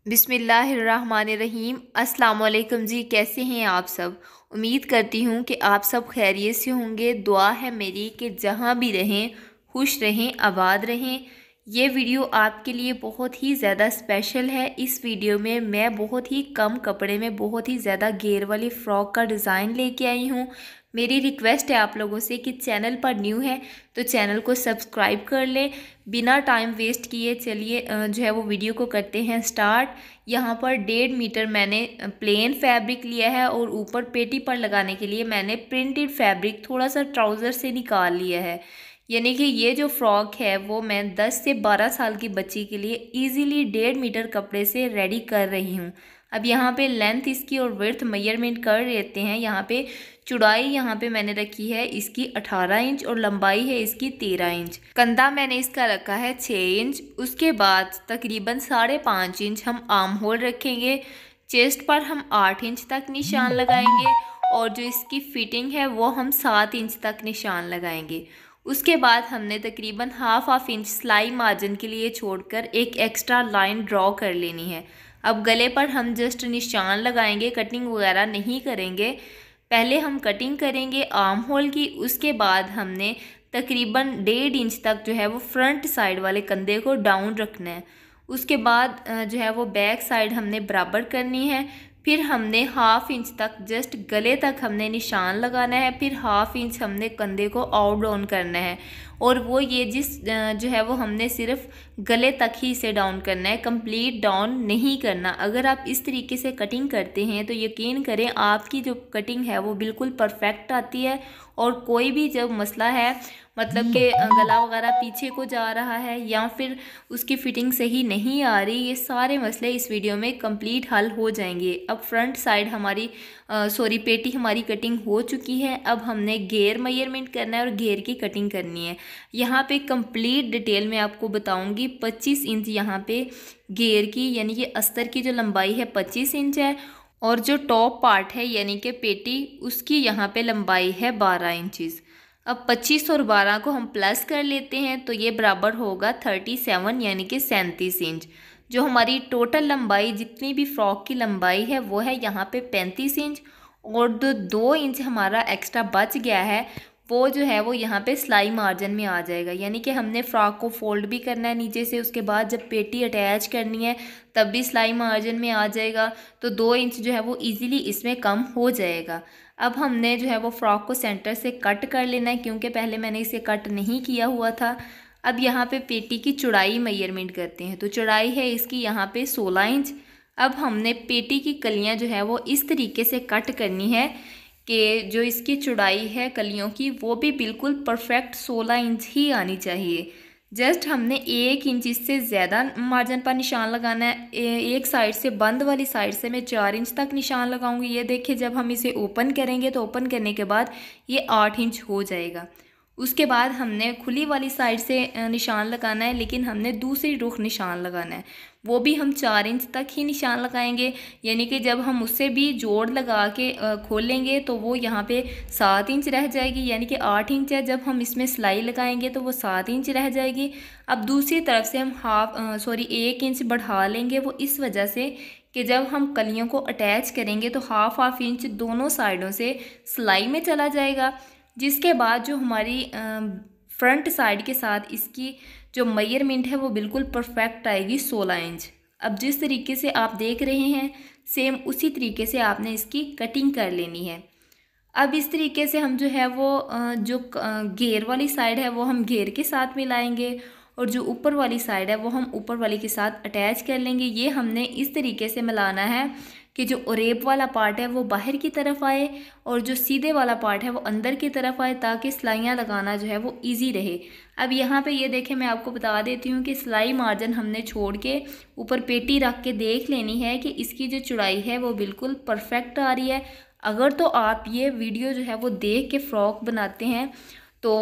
बिस्मिल्लाहिर्रहमानिर्रहीम। अस्सलाम वालेकुम जी, कैसे हैं आप सब। उम्मीद करती हूँ कि आप सब खैरियत से होंगे। दुआ है मेरी कि जहाँ भी रहें खुश रहें, आबाद रहें। ये वीडियो आपके लिए बहुत ही ज़्यादा स्पेशल है। इस वीडियो में मैं बहुत ही कम कपड़े में बहुत ही ज़्यादा घेर वाली फ़्रॉक का डिज़ाइन लेके आई हूँ। मेरी रिक्वेस्ट है आप लोगों से कि चैनल पर न्यू है तो चैनल को सब्सक्राइब कर लें। बिना टाइम वेस्ट किए चलिए जो है वो वीडियो को करते हैं स्टार्ट। यहाँ पर 1.5 मीटर मैंने प्लेन फैब्रिक लिया है और ऊपर पेटी पर लगाने के लिए मैंने प्रिंटेड फैब्रिक थोड़ा सा ट्राउज़र से निकाल लिया है। यानी कि ये जो फ्रॉक है वो मैं 10 से 12 साल की बच्ची के लिए इजीली 1.5 मीटर कपड़े से रेडी कर रही हूँ। अब यहाँ पे लेंथ इसकी और विड्थ मेजरमेंट कर लेते हैं। यहाँ पे चौड़ाई यहाँ पे मैंने रखी है इसकी 18 इंच और लंबाई है इसकी 13 इंच। कंधा मैंने इसका रखा है 6 इंच। उसके बाद तकरीबन 5.5 इंच हम आर्म होल रखेंगे। चेस्ट पर हम 8 इंच तक निशान लगाएंगे और जो इसकी फिटिंग है वो हम 7 इंच तक निशान लगाएंगे। उसके बाद हमने तकरीबन हाफ इंच सिलाई मार्जिन के लिए छोड़कर एक एक्स्ट्रा लाइन ड्रॉ कर लेनी है। अब गले पर हम जस्ट निशान लगाएंगे, कटिंग वगैरह नहीं करेंगे। पहले हम कटिंग करेंगे आर्म होल की। उसके बाद हमने तकरीबन 1.5 इंच तक जो है वो फ्रंट साइड वाले कंधे को डाउन रखना है। उसके बाद जो है वो बैक साइड हमने बराबर करनी है। फिर हमने हाफ इंच तक जस्ट गले तक हमने निशान लगाना है। फिर हाफ इंच हमने कंधे को आउट डाउन करना है और वो ये जो है वो हमने सिर्फ गले तक ही इसे डाउन करना है, कंप्लीट डाउन नहीं करना। अगर आप इस तरीके से कटिंग करते हैं तो यकीन करें आपकी जो कटिंग है वो बिल्कुल परफेक्ट आती है। और कोई भी जब मसला है मतलब कि गला वगैरह पीछे को जा रहा है या फिर उसकी फिटिंग सही नहीं आ रही, ये सारे मसले इस वीडियो में कंप्लीट हल हो जाएंगे। अब फ्रंट साइड हमारी पेटी हमारी कटिंग हो चुकी है। अब हमने घेर मेजरमेंट करना है और घेर की कटिंग करनी है। यहाँ पे कंप्लीट डिटेल में आपको बताऊंगी। 25 इंच यहाँ पे घेर की यानी कि अस्तर की जो लंबाई है 25 इंच है और जो टॉप पार्ट है यानी कि पेटी उसकी यहाँ पे लंबाई है 12 इंचज़। अब 25 और 12 को हम प्लस कर लेते हैं तो ये बराबर होगा 37 यानी कि 37 इंच। जो हमारी टोटल लंबाई जितनी भी फ्रॉक की लंबाई है वो है यहाँ पे 35 इंच। और जो 2 इंच हमारा एक्स्ट्रा बच गया है वो जो है वो यहाँ पे सिलाई मार्जिन में आ जाएगा। यानी कि हमने फ्रॉक को फोल्ड भी करना है नीचे से, उसके बाद जब पेटी अटैच करनी है तब भी सिलाई मार्जिन में आ जाएगा। तो 2 इंच जो है वो इजीली इसमें कम हो जाएगा। अब हमने जो है वो फ्रॉक को सेंटर से कट कर लेना है क्योंकि पहले मैंने इसे कट नहीं किया हुआ था। अब यहाँ पे पेटी की चौड़ाई मेजरमेंट करते हैं तो चौड़ाई है इसकी यहाँ पे 16 इंच। अब हमने पेटी की कलियाँ जो है वो इस तरीके से कट करनी है कि जो इसकी चौड़ाई है कलियों की वो भी बिल्कुल परफेक्ट 16 इंच ही आनी चाहिए। जस्ट हमने 1 इंच इससे ज़्यादा मार्जिन पर निशान लगाना है। एक साइड से बंद वाली साइड से मैं 4 इंच तक निशान लगाऊंगी। ये देखिए जब हम इसे ओपन करेंगे तो ओपन करने के बाद ये 8 इंच हो जाएगा। उसके बाद हमने खुली वाली साइड से निशान लगाना है लेकिन हमने दूसरी रुख निशान लगाना है, वो भी हम 4 इंच तक ही निशान लगाएंगे। यानी कि जब हम उससे भी जोड़ लगा के खोलेंगे तो वो यहाँ पे 7 इंच रह जाएगी यानी कि 8 इंच है। जब हम इसमें सिलाई लगाएंगे तो वो 7 इंच रह जाएगी। अब दूसरी तरफ से हम 1 इंच बढ़ा लेंगे, वो इस वजह से कि जब हम कलियों को अटैच करेंगे तो हाफ इंच दोनों साइडों से सिलाई में चला जाएगा। जिसके बाद जो हमारी फ्रंट साइड के साथ इसकी जो मेजरमेंट है वो बिल्कुल परफेक्ट आएगी 16 इंच। अब जिस तरीके से आप देख रहे हैं सेम उसी तरीके से आपने इसकी कटिंग कर लेनी है। अब इस तरीके से हम जो है वो जो घेर वाली साइड है वो हम घेर के साथ मिलाएंगे और जो ऊपर वाली साइड है वो हम ऊपर वाली के साथ अटैच कर लेंगे। ये हमने इस तरीके से मिलाना है कि जो ओरेप वाला पार्ट है वो बाहर की तरफ आए और जो सीधे वाला पार्ट है वो अंदर की तरफ आए ताकि सिलाइयाँ लगाना जो है वो इजी रहे। अब यहाँ पे ये देखें मैं आपको बता देती हूँ कि सिलाई मार्जिन हमने छोड़ के ऊपर पेटी रख के देख लेनी है कि इसकी जो चौड़ाई है वो बिल्कुल परफेक्ट आ रही है। अगर तो आप ये वीडियो जो है वो देख के फ़्रॉक बनाते हैं तो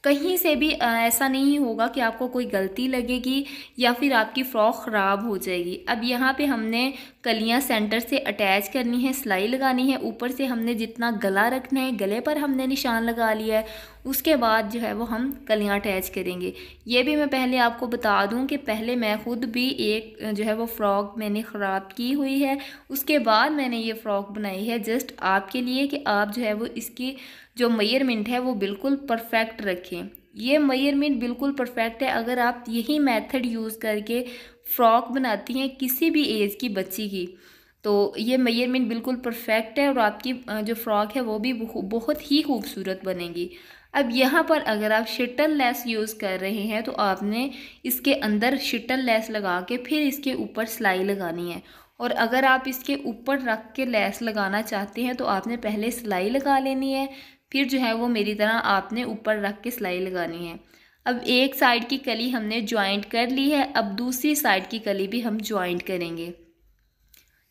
कहीं से भी ऐसा नहीं होगा कि आपको कोई गलती लगेगी या फिर आपकी फ़्रॉक ख़राब हो जाएगी। अब यहाँ पे हमने कलियाँ सेंटर से अटैच करनी है, सिलाई लगानी है। ऊपर से हमने जितना गला रखना है, गले पर हमने निशान लगा लिया है। उसके बाद जो है वो हम कलियाँ अटैच करेंगे। ये भी मैं पहले आपको बता दूं कि पहले मैं ख़ुद भी एक जो है वो फ़्रॉक मैंने ख़राब की हुई है, उसके बाद मैंने ये फ़्रॉक बनाई है जस्ट आपके लिए कि आप जो है वो इसकी जो मेजरमेंट है वो बिल्कुल परफेक्ट रखें। ये मेजरमेंट बिल्कुल परफेक्ट है। अगर आप यही मेथड यूज़ करके फ़्रॉक बनाती हैं किसी भी एज की बच्ची की, तो ये मेजरमेंट बिल्कुल परफेक्ट है और आपकी जो फ़्रॉक है वो भी बहुत ही खूबसूरत बनेगी। अब यहाँ पर अगर आप शटल लेस यूज़ कर रहे हैं तो आपने इसके अंदर शटल लेस लगा के फिर इसके ऊपर सिलाई लगानी है। और अगर आप इसके ऊपर रख के लेस लगाना चाहते हैं तो आपने पहले सिलाई लगा लेनी है, फिर जो है वो मेरी तरह आपने ऊपर रख के सिलाई लगानी है। अब एक साइड की कली हमने ज्वाइंट कर ली है, अब दूसरी साइड की कली भी हम ज्वाइंट करेंगे।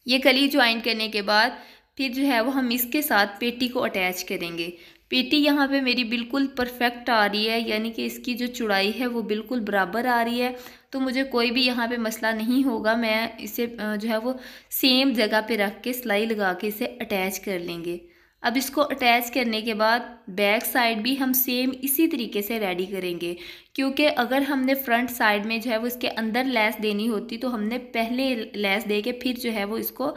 ये कली ज्वाइंट करने के बाद फिर जो है वो हम इसके साथ पेटी को अटैच करेंगे। पेटी यहाँ पे मेरी बिल्कुल परफेक्ट आ रही है, यानी कि इसकी जो चौड़ाई है वो बिल्कुल बराबर आ रही है, तो मुझे कोई भी यहाँ पे मसला नहीं होगा। मैं इसे जो है वो सेम जगह पे रख के सिलाई लगा के इसे अटैच कर लेंगे। अब इसको अटैच करने के बाद बैक साइड भी हम सेम इसी तरीके से रेडी करेंगे, क्योंकि अगर हमने फ्रंट साइड में जो है वो इसके अंदर लेस देनी होती तो हमने पहले लेस दे के फिर जो है वो इसको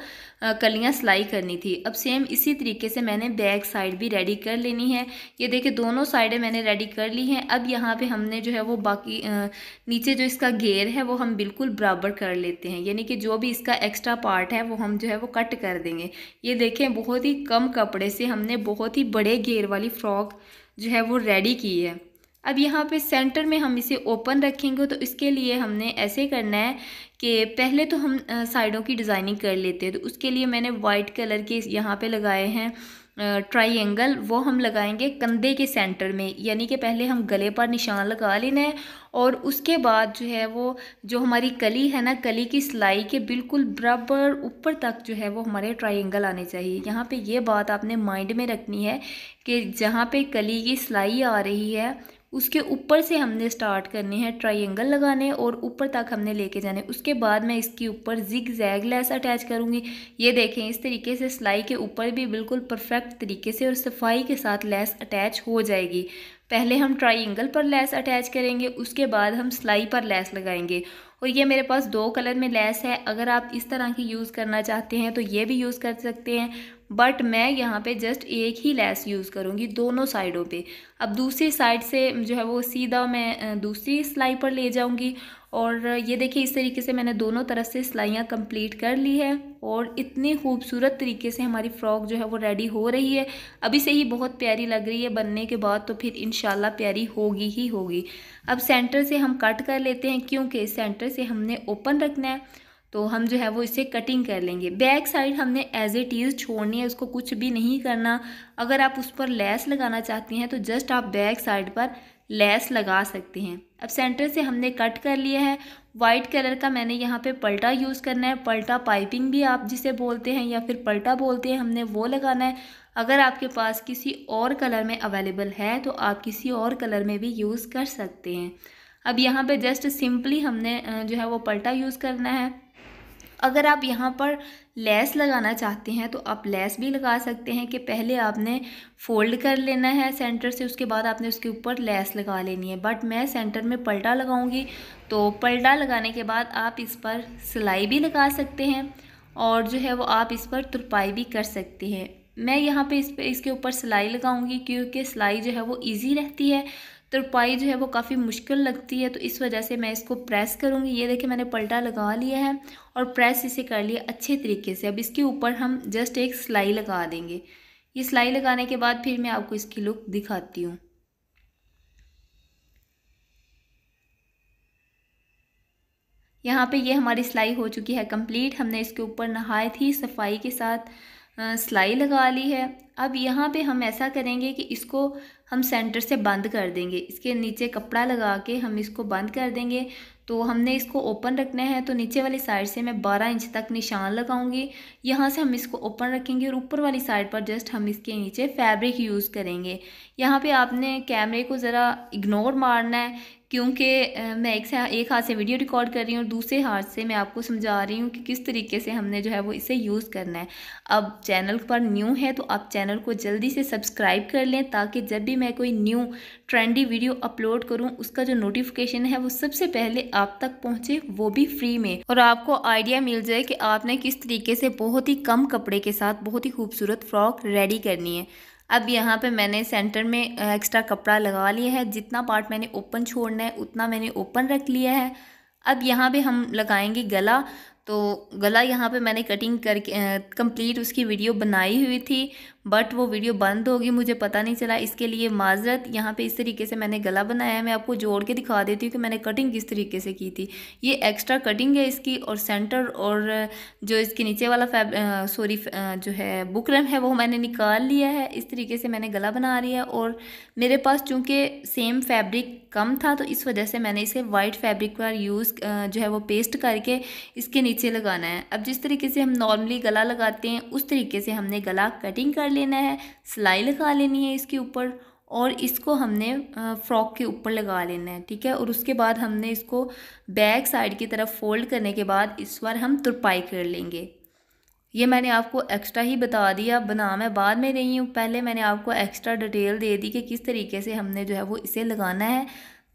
कलियां सिलाई करनी थी। अब सेम इसी तरीके से मैंने बैक साइड भी रेडी कर लेनी है। ये देखिए दोनों साइडें मैंने रेडी कर ली हैं। अब यहाँ पे हमने जो है वो बाकी नीचे जो इसका घेर है वो हम बिल्कुल बराबर कर लेते हैं, यानी कि जो भी इसका एक्स्ट्रा पार्ट है वो हम जो है वो कट कर देंगे। ये देखें बहुत ही कम कपड़े से हमने बहुत ही बड़े घेर वाली फ्रॉक जो है वो रेडी की है। अब यहाँ पे सेंटर में हम इसे ओपन रखेंगे, तो इसके लिए हमने ऐसे करना है कि पहले तो हम साइडों की डिज़ाइनिंग कर लेते हैं। तो उसके लिए मैंने वाइट कलर के यहाँ पे लगाए हैं ट्रायंगल, वो हम लगाएंगे कंधे के सेंटर में, यानी कि पहले हम गले पर निशान लगा लेना है और उसके बाद जो है वो जो हमारी कली है ना, कली की सिलाई के बिल्कुल बराबर ऊपर तक जो है वो हमारे ट्रायंगल आने चाहिए। यहाँ पे ये बात आपने माइंड में रखनी है कि जहाँ पे कली की सिलाई आ रही है उसके ऊपर से हमने स्टार्ट करने हैं ट्रायंगल लगाने और ऊपर तक हमने लेके जाने। उसके बाद मैं इसके ऊपर जिग जैग लेस अटैच करूँगी। ये देखें इस तरीके से सिलाई के ऊपर भी बिल्कुल परफेक्ट तरीके से और सफाई के साथ लेस अटैच हो जाएगी। पहले हम ट्रायंगल पर लेस अटैच करेंगे, उसके बाद हम सिलाई पर लेस लगाएंगे। और ये मेरे पास 2 कलर में लेस है, अगर आप इस तरह की यूज़ करना चाहते हैं तो ये भी यूज़ कर सकते हैं, बट मैं यहाँ पे जस्ट एक ही लेस यूज़ करूँगी दोनों साइडों पे। अब दूसरी साइड से जो है वो सीधा मैं दूसरी सिलाई पर ले जाऊँगी और ये देखिए इस तरीके से मैंने दोनों तरफ से सिलाइयाँ कंप्लीट कर ली है और इतनी खूबसूरत तरीके से हमारी फ़्रॉक जो है वो रेडी हो रही है। अभी से ही बहुत प्यारी लग रही है, बनने के बाद तो फिर इंशाल्लाह प्यारी होगी ही होगी। अब सेंटर से हम कट कर लेते हैं, क्योंकि सेंटर से हमने ओपन रखना है तो हम जो है वो इसे कटिंग कर लेंगे। बैक साइड हमने एज इट इज़ छोड़नी है, उसको कुछ भी नहीं करना। अगर आप उस पर लेस लगाना चाहती हैं तो जस्ट आप बैक साइड पर लेस लगा सकते हैं। अब सेंटर से हमने कट कर लिया है। वाइट कलर का मैंने यहाँ पे पल्टा यूज़ करना है, पल्टा पाइपिंग भी आप जिसे बोलते हैं या फिर पल्टा बोलते हैं, हमने वो लगाना है। अगर आपके पास किसी और कलर में अवेलेबल है तो आप किसी और कलर में भी यूज़ कर सकते हैं। अब यहाँ पे जस्ट सिंपली हमने जो है वो पल्टा यूज़ करना है। अगर आप यहाँ पर लेस लगाना चाहते हैं तो आप लेस भी लगा सकते हैं कि पहले आपने फ़ोल्ड कर लेना है सेंटर से, उसके बाद आपने उसके ऊपर लेस लगा लेनी है। बट मैं सेंटर में पल्टा लगाऊंगी, तो पल्टा लगाने के बाद आप इस पर सिलाई भी लगा सकते हैं और जो है वो आप इस पर तुरपाई भी कर सकते हैं। मैं यहाँ पे इसके ऊपर सिलाई लगाऊंगी, क्योंकि सिलाई जो है वो ईजी रहती है, तुरपाई जो है वो काफ़ी मुश्किल लगती है, तो इस वजह से मैं इसको प्रेस करूँगी। ये देखिए मैंने पल्टा लगा लिया है और प्रेस इसे कर लिया अच्छे तरीके से। अब इसके ऊपर हम जस्ट एक सिलाई लगा देंगे। ये सिलाई लगाने के बाद फिर मैं आपको इसकी लुक दिखाती हूँ। यहाँ पे ये हमारी सिलाई हो चुकी है कंप्लीट। हमने इसके ऊपर नहायत ही सफाई के साथ सिलाई लगा ली है। अब यहाँ पे हम ऐसा करेंगे कि इसको हम सेंटर से बंद कर देंगे, इसके नीचे कपड़ा लगा के हम इसको बंद कर देंगे। तो हमने इसको ओपन रखना है, तो नीचे वाली साइड से मैं 12 इंच तक निशान लगाऊंगी। यहाँ से हम इसको ओपन रखेंगे और ऊपर वाली साइड पर जस्ट हम इसके नीचे फैब्रिक यूज़ करेंगे। यहाँ पे आपने कैमरे को ज़रा इग्नोर मारना है, क्योंकि मैं एक हाथ से वीडियो रिकॉर्ड कर रही हूँ और दूसरे हाथ से मैं आपको समझा रही हूँ कि किस तरीके से हमने जो है वो इसे यूज़ करना है। अब चैनल पर न्यू है तो आप चैनल को जल्दी से सब्सक्राइब कर लें, ताकि जब भी मैं कोई न्यू ट्रेंडी वीडियो अपलोड करूँ उसका जो नोटिफिकेशन है वो सबसे पहले आप तक पहुँचे, वो भी फ्री में, और आपको आइडिया मिल जाए कि आपने किस तरीके से बहुत ही कम कपड़े के साथ बहुत ही खूबसूरत फ्रॉक रेडी करनी है। अब यहाँ पे मैंने सेंटर में एक्स्ट्रा कपड़ा लगा लिया है, जितना पार्ट मैंने ओपन छोड़ना है उतना मैंने ओपन रख लिया है। अब यहाँ पे हम लगाएंगे गला। तो गला यहाँ पे मैंने कटिंग करके कंप्लीट उसकी वीडियो बनाई हुई थी, बट वो वीडियो बंद होगी, मुझे पता नहीं चला, इसके लिए माजरत। यहाँ पे इस तरीके से मैंने गला बनाया है। मैं आपको जोड़ के दिखा देती हूँ कि मैंने कटिंग किस तरीके से की थी। ये एक्स्ट्रा कटिंग है इसकी, और सेंटर और जो इसके नीचे वाला जो है बुकरम है वो मैंने निकाल लिया है। इस तरीके से मैंने गला बना लिया, और मेरे पास चूँकि सेम फैब्रिक कम था तो इस वजह से मैंने इसे वाइट फैब्रिक का यूज़ जो है वो पेस्ट करके इसके नीचे लगाना है। अब जिस तरीके से हम नॉर्मली गला लगाते हैं उस तरीके से हमने गला कटिंग कर लेना है, सिलाई लगा लेनी है इसके ऊपर, और इसको हमने फ्रॉक के ऊपर लगा लेना है, ठीक है। और उसके बाद हमने इसको बैक साइड की तरफ फोल्ड करने के बाद इस बार हम तुरपाई कर लेंगे। ये मैंने आपको एक्स्ट्रा ही बता दिया, बना मैं बाद में रही हूँ, पहले मैंने आपको एक्स्ट्रा डिटेल दे दी कि किस तरीके से हमने जो है वो इसे लगाना है,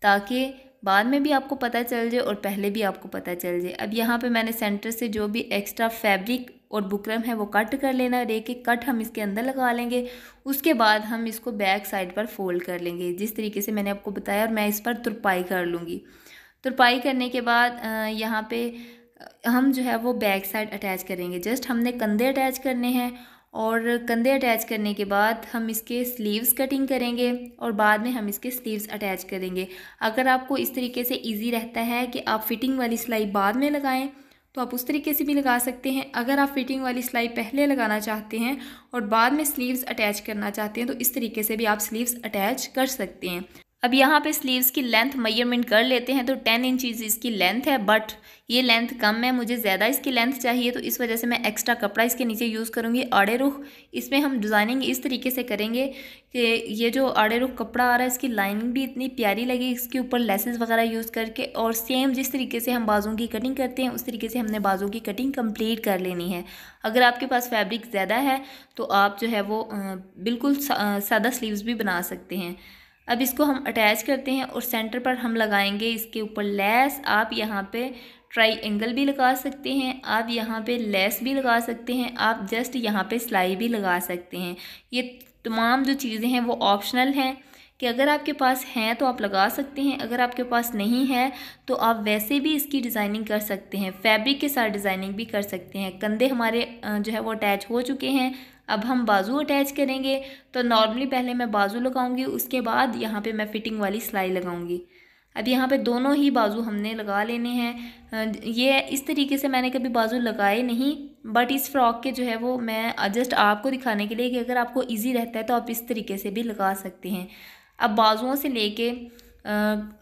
ताकि बाद में भी आपको पता चल जाए और पहले भी आपको पता चल जाए। अब यहाँ पे मैंने सेंटर से जो भी एक्स्ट्रा फैब्रिक और बुकरम है वो कट कर लेना है, एक एक कट हम इसके अंदर लगा लेंगे। उसके बाद हम इसको बैक साइड पर फोल्ड कर लेंगे जिस तरीके से मैंने आपको बताया, और मैं इस पर तुरपाई कर लूँगी। तुरपाई करने के बाद यहाँ पे हम जो है वो बैक साइड अटैच करेंगे। जस्ट हमने कंधे अटैच करने हैं, और कंधे अटैच करने के बाद हम इसके स्लीव्स कटिंग करेंगे, और बाद में हम इसके स्लीव्स अटैच करेंगे। अगर आपको इस तरीके से इजी रहता है कि आप फिटिंग वाली सिलाई बाद में लगाएं तो आप उस तरीके से भी लगा सकते हैं। अगर आप फिटिंग वाली सिलाई पहले लगाना चाहते हैं और बाद में स्लीव्स अटैच करना चाहते हैं तो इस तरीके से भी आप स्लीव्स अटैच कर सकते हैं। अब यहाँ पे स्लीव्स की लेंथ मेजरमेंट कर लेते हैं। तो 10 इंचज़ इसकी लेंथ है, बट ये लेंथ कम है, मुझे ज़्यादा इसकी लेंथ चाहिए, तो इस वजह से मैं एक्स्ट्रा कपड़ा इसके नीचे यूज़ करूँगी। आड़े रुख इसमें हम डिज़ाइनिंग इस तरीके से करेंगे कि ये जो आड़े रुख कपड़ा आ रहा है इसकी लाइनिंग भी इतनी प्यारी लगी, इसके ऊपर लेसेस वगैरह यूज़ करके, और सेम जिस तरीके से हम बाजू की कटिंग करते हैं उस तरीके से हमने बाजू की कटिंग कंप्लीट कर लेनी है। अगर आपके पास फैब्रिक ज़्यादा है तो आप जो है वो बिल्कुल सादा स्लीव्स भी बना सकते हैं। अब इसको हम अटैच करते हैं और सेंटर पर हम लगाएंगे इसके ऊपर लेस। आप यहाँ पे ट्राई एंगल भी लगा सकते हैं, आप यहाँ पे लेस भी लगा सकते हैं, आप जस्ट यहाँ पे सिलाई भी लगा सकते हैं। ये तमाम जो चीज़ें हैं वो ऑप्शनल हैं कि अगर आपके पास हैं तो आप लगा सकते हैं, अगर आपके पास नहीं है तो आप वैसे भी इसकी डिज़ाइनिंग कर सकते हैं, फैब्रिक के साथ डिज़ाइनिंग भी कर सकते हैं। कंधे हमारे जो है वो अटैच हो चुके हैं, अब हम बाजू अटैच करेंगे। तो नॉर्मली पहले मैं बाजू लगाऊंगी, उसके बाद यहाँ पे मैं फिटिंग वाली सिलाई लगाऊंगी। अब यहाँ पे दोनों ही बाजू हमने लगा लेने हैं। ये इस तरीके से मैंने कभी बाजू लगाए नहीं, बट इस फ्रॉक के जो है वो मैं जस्ट आपको दिखाने के लिए कि अगर आपको इजी रहता है तो आप इस तरीके से भी लगा सकते हैं। अब बाजुओं से लेके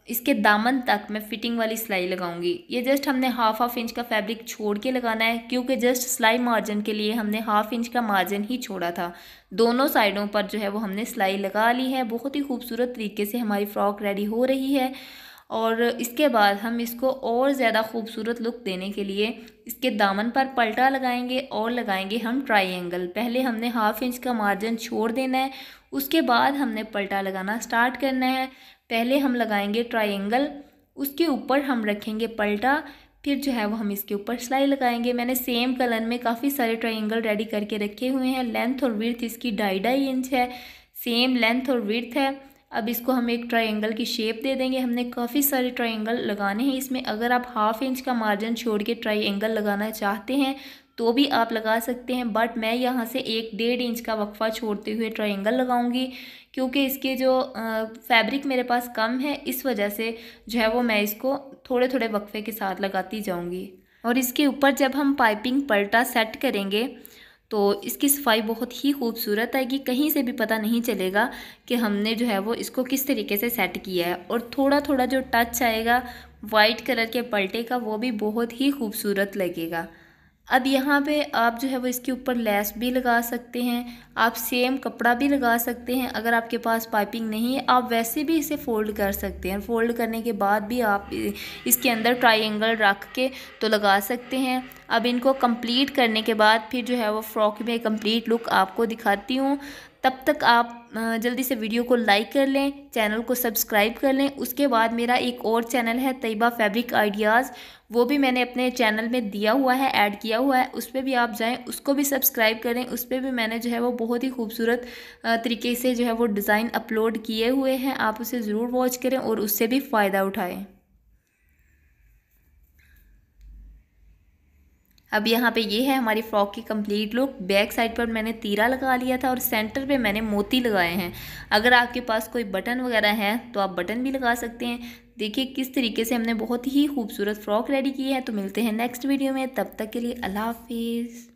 इसके दामन तक मैं फिटिंग वाली सिलाई लगाऊंगी। ये जस्ट हमने हाफ इंच का फैब्रिक छोड़ के लगाना है, क्योंकि जस्ट सिलाई मार्जिन के लिए हमने हाफ इंच का मार्जिन ही छोड़ा था। दोनों साइडों पर जो है वो हमने सिलाई लगा ली है। बहुत ही खूबसूरत तरीके से हमारी फ्रॉक रेडी हो रही है। और इसके बाद हम इसको और ज़्यादा खूबसूरत लुक देने के लिए इसके दामन पर पलटा लगाएंगे और लगाएंगे हम ट्रायंगल। पहले हमने हाफ इंच का मार्जिन छोड़ देना है, उसके बाद हमने पलटा लगाना स्टार्ट करना है। पहले हम लगाएंगे ट्रायंगल, उसके ऊपर हम रखेंगे पलटा, फिर जो है वो हम इसके ऊपर सिलाई लगाएंगे। मैंने सेम कलर में काफ़ी सारे ट्रायंगल रेडी करके रखे हुए हैं। लेंथ और विड्थ इसकी 2.5 इंच है, सेम लेंथ और विड्थ है। अब इसको हम एक ट्रायंगल की शेप दे देंगे। हमने काफ़ी सारे ट्रायंगल लगाने हैं इसमें। अगर आप हाफ इंच का मार्जिन छोड़ के ट्रायंगल लगाना चाहते हैं तो भी आप लगा सकते हैं, बट मैं यहाँ से 1-1.5 इंच का वक्फा छोड़ते हुए ट्रायंगल लगाऊंगी, क्योंकि इसके जो फैब्रिक मेरे पास कम है, इस वजह से जो है वो मैं इसको थोड़े थोड़े वक्फे के साथ लगाती जाऊँगी। और इसके ऊपर जब हम पाइपिंग पलटा सेट करेंगे तो इसकी सफाई बहुत ही खूबसूरत आएगी, कहीं से भी पता नहीं चलेगा कि हमने जो है वो इसको किस तरीके से सेट किया है। और थोड़ा थोड़ा जो टच आएगा वाइट कलर के पल्टे का, वो भी बहुत ही खूबसूरत लगेगा। अब यहाँ पे आप जो है वो इसके ऊपर लेस भी लगा सकते हैं, आप सेम कपड़ा भी लगा सकते हैं। अगर आपके पास पाइपिंग नहीं है आप वैसे भी इसे फ़ोल्ड कर सकते हैं। फ़ोल्ड करने के बाद भी आप इसके अंदर ट्रायंगल रख के तो लगा सकते हैं। अब इनको कंप्लीट करने के बाद फिर जो है वो फ्रॉक में कंप्लीट लुक आपको दिखाती हूँ। तब तक आप जल्दी से वीडियो को लाइक कर लें, चैनल को सब्सक्राइब कर लें। उसके बाद मेरा एक और चैनल है तैयबा फैब्रिक आइडियाज़, वो भी मैंने अपने चैनल में दिया हुआ है, ऐड किया हुआ है, उस पर भी आप जाएं, उसको भी सब्सक्राइब करें। उस पर भी मैंने जो है वो बहुत ही खूबसूरत तरीके से जो है वो डिज़ाइन अपलोड किए हुए हैं, आप उसे ज़रूर वॉच करें और उससे भी फ़ायदा उठाएँ। अब यहाँ पे ये है हमारी फ्रॉक की कंप्लीट लुक। बैक साइड पर मैंने तीरा लगा लिया था और सेंटर पे मैंने मोती लगाए हैं। अगर आपके पास कोई बटन वगैरह है तो आप बटन भी लगा सकते हैं। देखिए किस तरीके से हमने बहुत ही खूबसूरत फ्रॉक रेडी की है। तो मिलते हैं नेक्स्ट वीडियो में, तब तक के लिए अल्लाह हाफिज़।